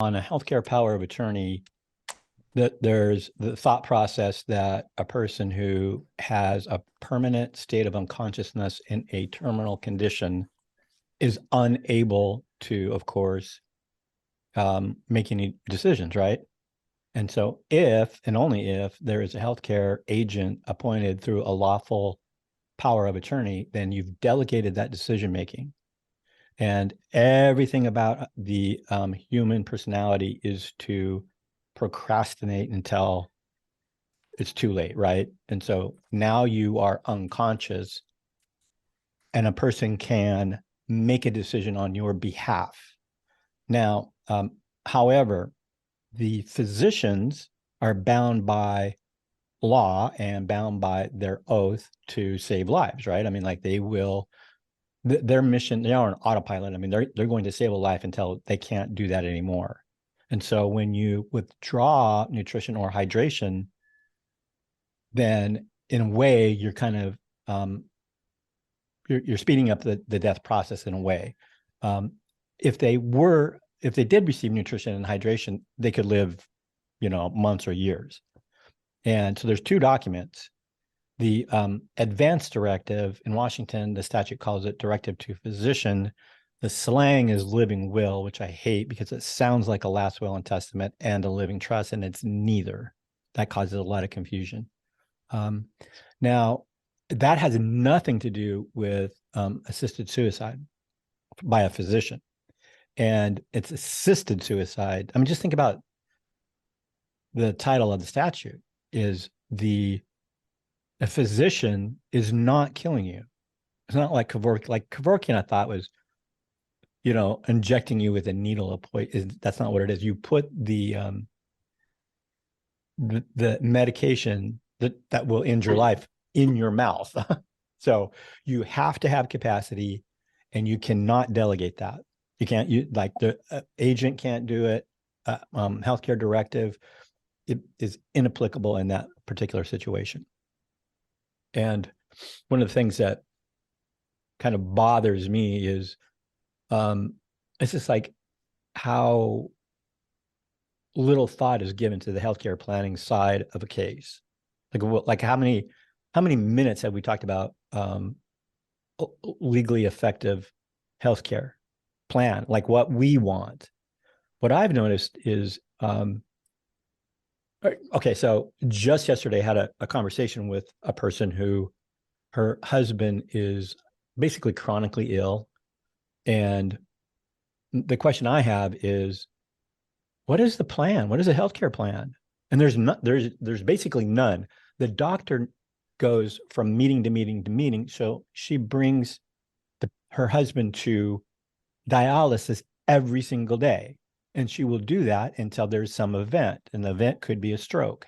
on a healthcare power of attorney, that there's the thought process that a person who has a permanent state of unconsciousness in a terminal condition is unable to, of course, make any decisions, right? And so if and only if there is a healthcare agent appointed through a lawful power of attorney, then you've delegated that decision making. And everything about the human personality is to procrastinate until it's too late, right? And so now you are unconscious and a person can make a decision on your behalf. Now, however, the physicians are bound by law and bound by their oath to save lives, right? I mean, like they will, their mission, they are on autopilot. I mean, they're going to save a life until they can't do that anymore. And so when you withdraw nutrition or hydration, then in a way you're kind of you're speeding up the death process in a way. If they did receive nutrition and hydration, they could live, months or years. And so there's two documents. The advanced directive in Washington, the statute calls it directive to physician. The slang is living will, which I hate because it sounds like a last will and testament and a living trust, and it's neither. That causes a lot of confusion. Now, that has nothing to do with assisted suicide by a physician. And it's assisted suicide. I mean, just think about the title of the statute is a physician is not killing you. It's not like Kevorkian, I thought was, injecting you with a needle of poison. That's not what it is. You put the medication that will end your life in your mouth. So you have to have capacity and you cannot delegate that. You can't, the agent can't do it. Healthcare directive, it is inapplicable in that particular situation. And one of the things that kind of bothers me is it's just like how little thought is given to the healthcare planning side of a case. Like how many minutes have we talked about legally effective healthcare plan, like what we want? What I've noticed is okay, so just yesterday I had a conversation with a person who her husband is basically chronically ill. And the question I have is, what is the plan? What is a healthcare plan? And there's basically none. The doctor goes from meeting to meeting to meeting. So she brings her husband to dialysis every single day. And she will do that until there's some event. And the event could be a stroke.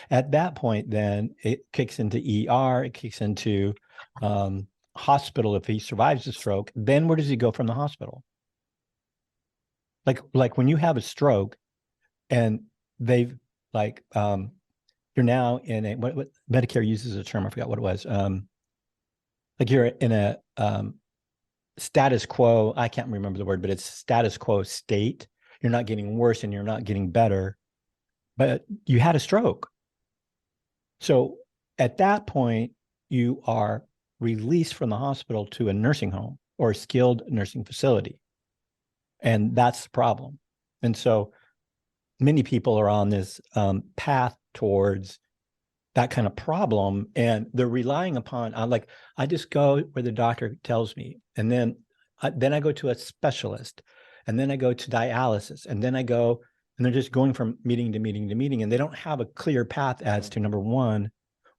At that point, then it kicks into ER, it kicks into hospital if he survives the stroke. Then where does he go from the hospital? Like when you have a stroke and they've you're now in a what Medicare uses a term, I forgot what it was. Like you're in a status quo, I can't remember the word, but it's status quo state. You're not getting worse and you're not getting better, but you had a stroke. So at that point, you are released from the hospital to a nursing home or a skilled nursing facility. And that's the problem. And so many people are on this path towards that kind of problem, and they're relying upon, I just go where the doctor tells me, and then I go to a specialist, and then I go to dialysis, and then I go, and they're just going from meeting to meeting to meeting, and they don't have a clear path as to, number one,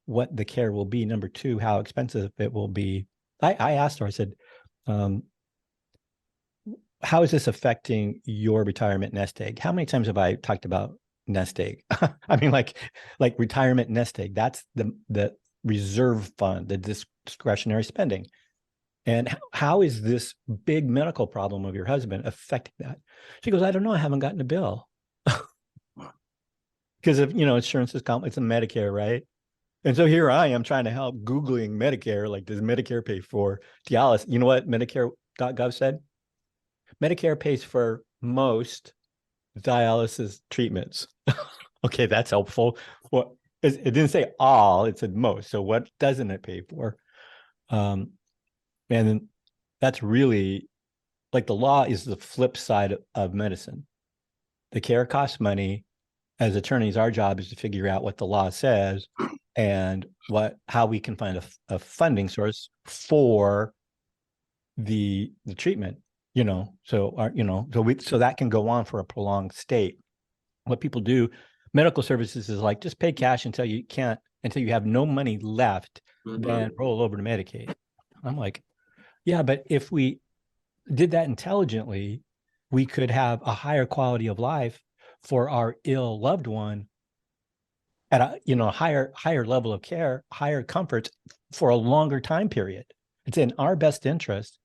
what the care will be, number two, how expensive it will be. I asked her, I said, how is this affecting your retirement nest egg? How many times have I talked about nest egg? I mean, like retirement nest egg, that's the reserve fund, the discretionary spending. And how is this big medical problem of your husband affecting that? She goes, I don't know. I haven't gotten a bill. Because of, insurance is it's a Medicare, right? And so here I am trying to help Googling Medicare. Like, does Medicare pay for dialysis? You know what Medicare.gov said? Medicare pays for most dialysis treatments. Okay, that's helpful. What it didn't say all, it said most. So what doesn't it pay for? And that's really like the law is the flip side of medicine. The care costs money. As attorneys, our job is to figure out what the law says and how we can find a funding source for the treatment. So that can go on for a prolonged state. What people do, medical services is like just pay cash until you have no money left, then roll over to Medicaid. I'm like, yeah, but if we did that intelligently, we could have a higher quality of life for our ill loved one at a higher level of care, higher comforts for a longer time period. It's in our best interest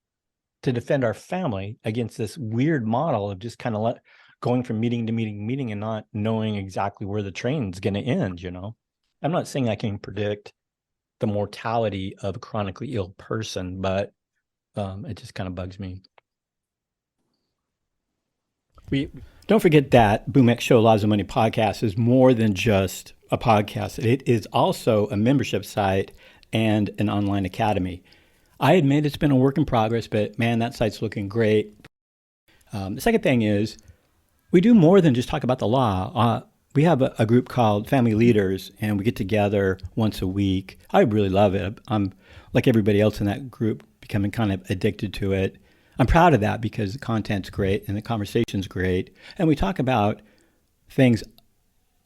to defend our family against this weird model of just kind of going from meeting to meeting and not knowing exactly where the train's going to end. I'm not saying I can predict the mortality of a chronically ill person, but it just kind of bugs me. We don't forget that Boom Show Laws of Money podcast is more than just a podcast. It is also a membership site and an online academy. I admit it's been a work in progress, but man, that site's looking great. The second thing is we do more than just talk about the law. We have a group called Family Leaders, and we get together once a week. I really love it. I'm like everybody else in that group, becoming kind of addicted to it. I'm proud of that because the content's great and the conversation's great. And we talk about things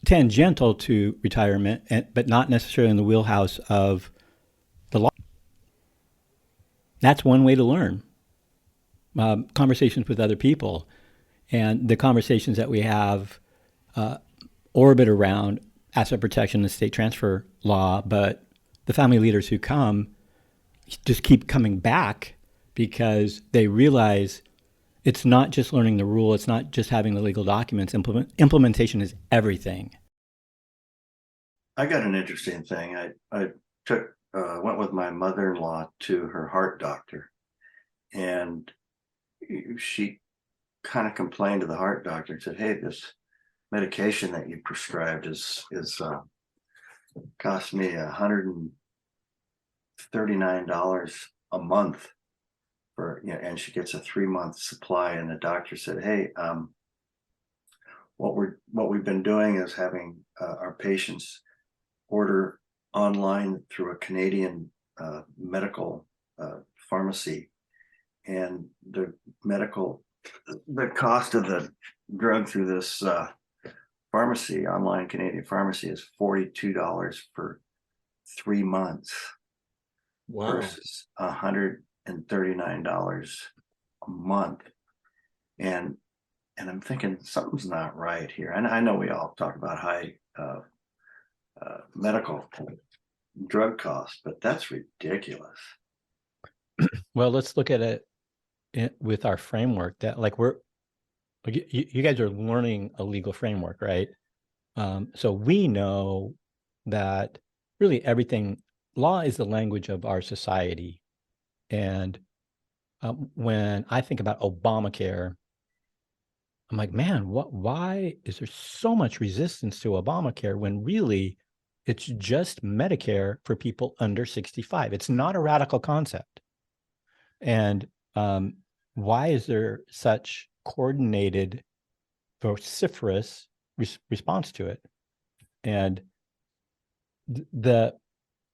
tangential to retirement, but not necessarily in the wheelhouse of the law. That's one way to learn. Conversations with other people. And the conversations that we have orbit around asset protection and estate transfer law, but the family leaders who come just keep coming back because they realize it's not just learning the rule, it's not just having the legal documents. Implementation is everything. I got an interesting thing. I went with my mother-in-law to her heart doctor, and she kind of complained to the heart doctor and said, "Hey, this medication that you prescribed is cost me $139 a month for, and she gets a 3-month supply." And the doctor said, "Hey, what we've been doing is having our patients order online through a Canadian medical pharmacy, and the cost of the drug through this pharmacy, online Canadian pharmacy, is $42 for 3 months." Wow. Versus $139 a month. And I'm thinking something's not right here. And I know we all talk about high medical drug costs, but that's ridiculous. Well, let's look at it with our framework that you guys are learning a legal framework, right? So we know that really law is the language of our society. And when I think about Obamacare, I'm like, man, why is there so much resistance to Obamacare when really it's just Medicare for people under 65? It's not a radical concept. And why is there such coordinated, vociferous response to it? And the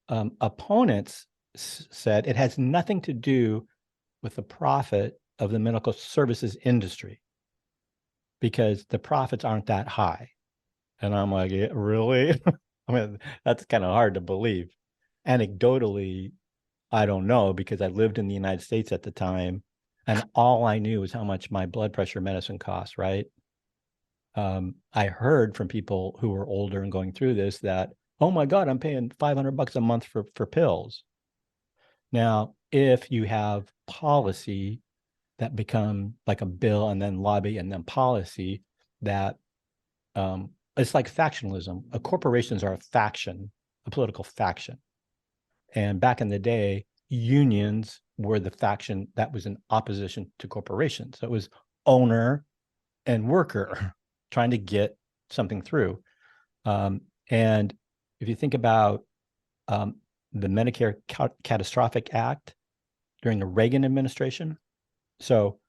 opponents said it has nothing to do with the profit of the medical services industry because the profits aren't that high. And I'm like, yeah, really? I mean, that's kind of hard to believe. Anecdotally, I don't know because I lived in the United States at the time and all I knew was how much my blood pressure medicine costs, right? I heard from people who were older and going through this that, oh my God, I'm paying $500 a month for pills. Now, if you have policy that become like a bill and then lobby and then policy that it's like factionalism. Corporations are a faction, a political faction. And back in the day, unions were the faction that was in opposition to corporations. So it was owner and worker. trying to get something through. And if you think about the Medicare Catastrophic Act during the Reagan administration, so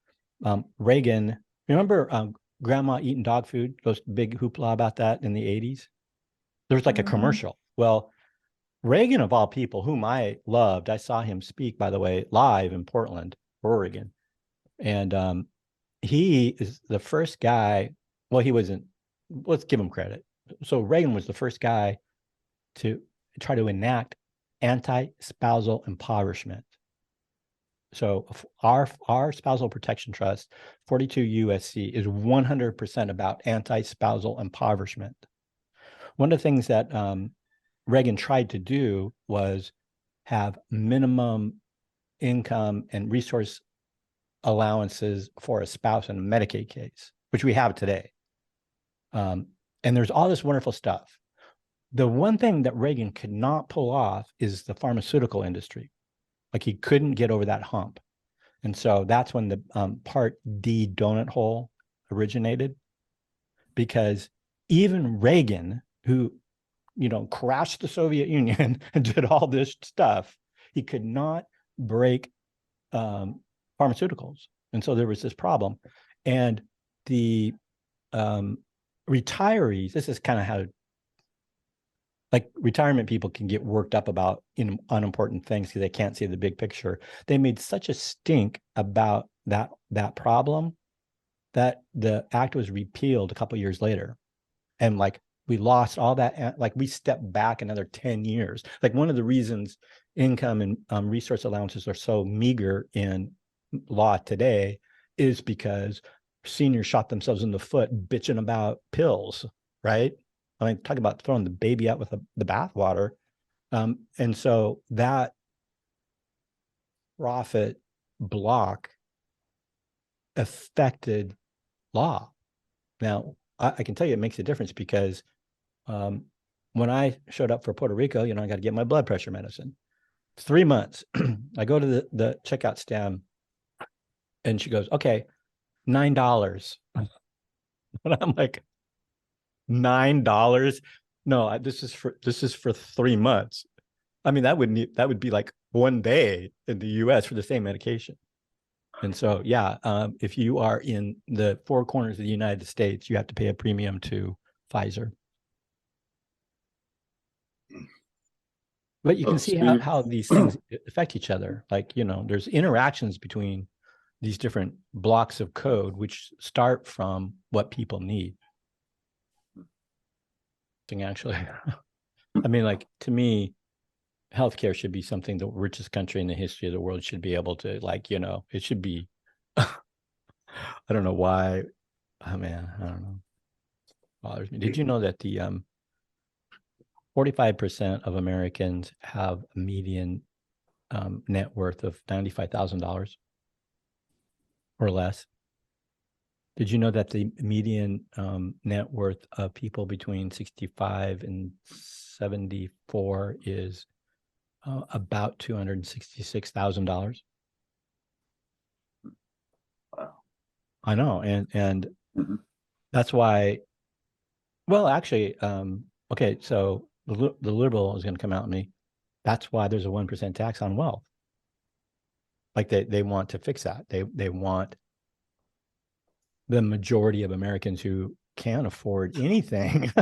Reagan, remember grandma eating dog food, those big hoopla about that in the 80s? There was like a commercial. Well, Reagan, of all people, whom I loved, I saw him speak, by the way, live in Portland, Oregon. And he is the first guy, well, he wasn't, let's give him credit. So Reagan was the first guy to try to enact anti-spousal impoverishment. So our spousal protection trust, 42 USC, is 100% about anti-spousal impoverishment. One of the things that Reagan tried to do was have minimum income and resource allowances for a spouse in a Medicaid case, which we have today. And there's all this wonderful stuff. The one thing that Reagan could not pull off is the pharmaceutical industry. Like he couldn't get over that hump. And so that's when the Part D donut hole originated, because even Reagan, who, crashed the Soviet Union and did all this stuff, he could not break pharmaceuticals. And so there was this problem. And the retirees, this is kind of how, like, retirement people can get worked up about unimportant things because they can't see the big picture. They made such a stink about that problem that the act was repealed a couple of years later. And like, we lost all that, like we stepped back another 10 years. Like one of the reasons income and resource allowances are so meager in law today is because seniors shot themselves in the foot bitching about pills, right? I mean, talk about throwing the baby out with the bathwater. And so that profit block affected law. Now, I can tell you it makes a difference because when I showed up for Puerto Rico, I got to get my blood pressure medicine. 3 months. I go to the checkout stand and she goes, okay, $9. And I'm like, $9? No, this is for 3 months. I mean, that would be like one day in the US for the same medication. And so, yeah, if you are in the four corners of the United States, you have to pay a premium to Pfizer. But you can see how these things affect each other. Like, there's interactions between these different blocks of code, which start from what people need. Actually, I mean, like, to me, healthcare should be something the richest country in the history of the world should be able to, like, it should be, I don't know why. Oh man, I don't know. Bothers me. Did you know that the 45% of Americans have a median net worth of $95,000 or less? Did you know that the median net worth of people between 65 and 74 is about $266,000? Wow. I know, and that's why. Well, actually, okay, so the liberal is going to come out at me. That's why there's a 1% tax on wealth. Like they want to fix that. They want the majority of Americans who can't afford anything,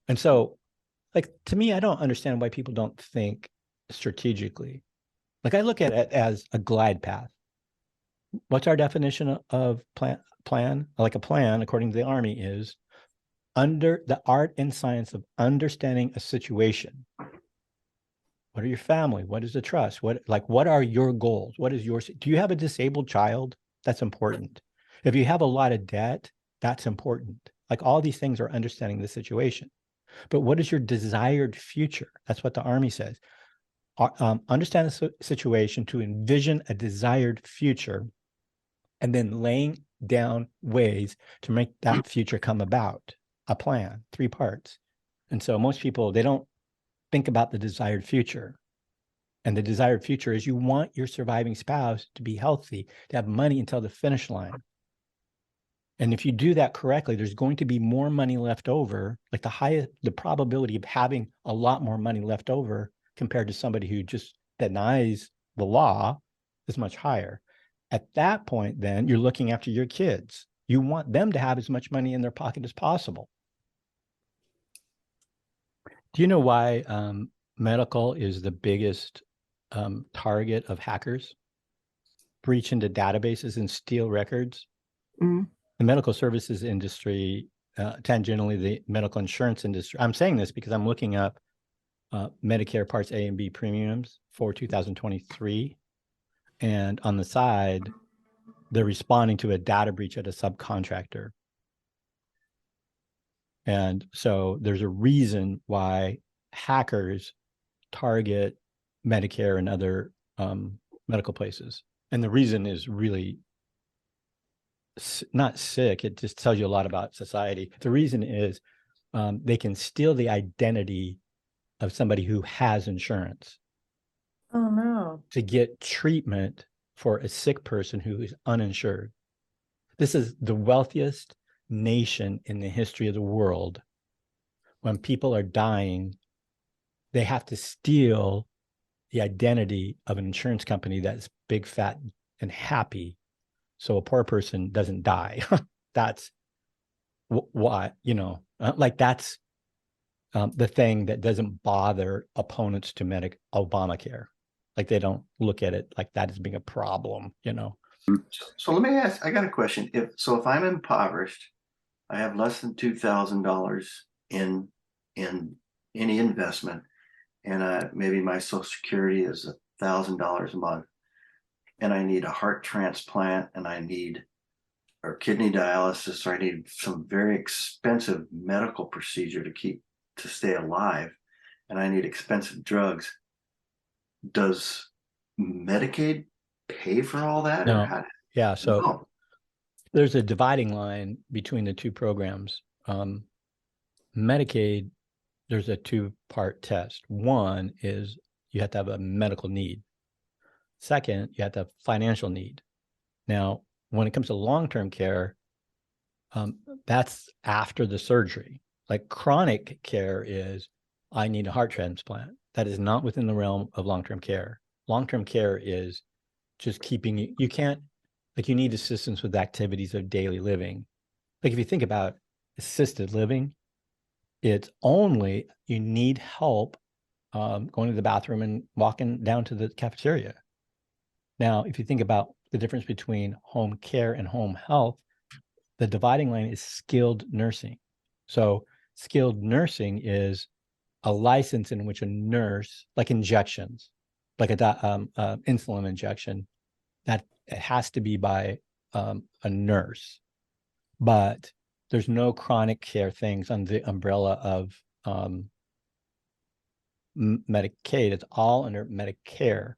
and so, like, to me, I don't understand why people don't think strategically. Like, I look at it as a glide path. What's our definition of plan? Like, a plan, according to the Army, is under the art and science of understanding a situation. What are your family? What is the trust? What are your goals? What is do you have a disabled child? That's important. If you have a lot of debt, that's important. Like, all these things are understanding the situation. But what is your desired future? That's what the Army says. Understand the situation to envision a desired future, and then laying down ways to make that future come about. A plan, 3 parts. And so most people, they don't think about the desired future. And the desired future is you want your surviving spouse to be healthy, to have money until the finish line. And if you do that correctly, there's going to be more money left over. Like the probability of having a lot more money left over compared to somebody who just denies the law is much higher. At that point, then you're looking after your kids. You want them to have as much money in their pocket as possible. Do you know why medical is the biggest target of hackers? Breach into databases and steal records. Mm. The medical services industry, tangentially the medical insurance industry. I'm saying this because I'm looking up Medicare Parts A and B premiums for 2023. And on the side, they're responding to a data breach at a subcontractor. And so there's a reason why hackers target Medicare and other medical places. And the reason is really not sick. It just tells you a lot about society. The reason is they can steal the identity of somebody who has insurance Oh no. to get treatment for a sick person who is uninsured. This is the wealthiest nation in the history of the world. When people are dying, they have to steal the identity of an insurance company that's big, fat, and happy, so a poor person doesn't die. That's why, like that's the thing that doesn't bother opponents to Obamacare. Like they don't look at it like that as being a problem, So let me ask, I got a question. If I'm impoverished, I have less than $2,000 in any investment, and maybe my Social Security is $1,000 a month, and I need a heart transplant, and I need or kidney dialysis, or I need some very expensive medical procedure to stay alive, and I need expensive drugs. Does Medicaid pay for all that? No. Or how? Yeah. So No. there's a dividing line between the two programs. Medicaid, there's a two-part test. One is you have to have a medical need. Second, you have to have financial need. Now, when it comes to long-term care, that's after the surgery. Like chronic care is, I need a heart transplant. That is not within the realm of long-term care. Long-term care is just keeping you can't, like you need assistance with activities of daily living. Like if you think about assisted living, it's only you need help going to the bathroom and walking down to the cafeteria. Now, if you think about the difference between home care and home health, the dividing line is skilled nursing. So skilled nursing is a license in which a nurse, like injections, like a insulin injection, that it has to be by a nurse. But there's no chronic care things under the umbrella of Medicaid. It's all under Medicare.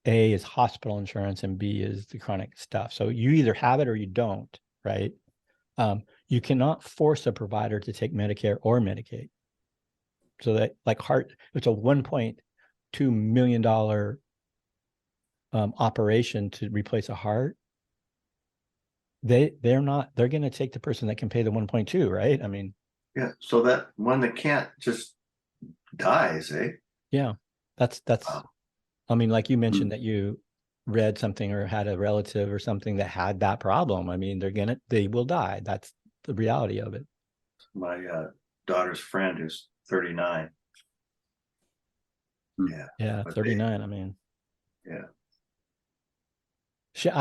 A is hospital insurance and B is the chronic stuff. So you either have it or you don't, right? You cannot force a provider to take Medicare or Medicaid. So that like it's a $1.2 million operation to replace a heart. They're going to take the person that can pay the 1.2, right? I mean, Yeah. So that one that can't just dies, eh? yeah, that's, Wow. I mean, like you mentioned that you read something or had a relative or something that had that problem. I mean, they will die. That's the reality of it. My daughter's friend who's 39. Yeah. Yeah, But 39. I mean, yeah. I'm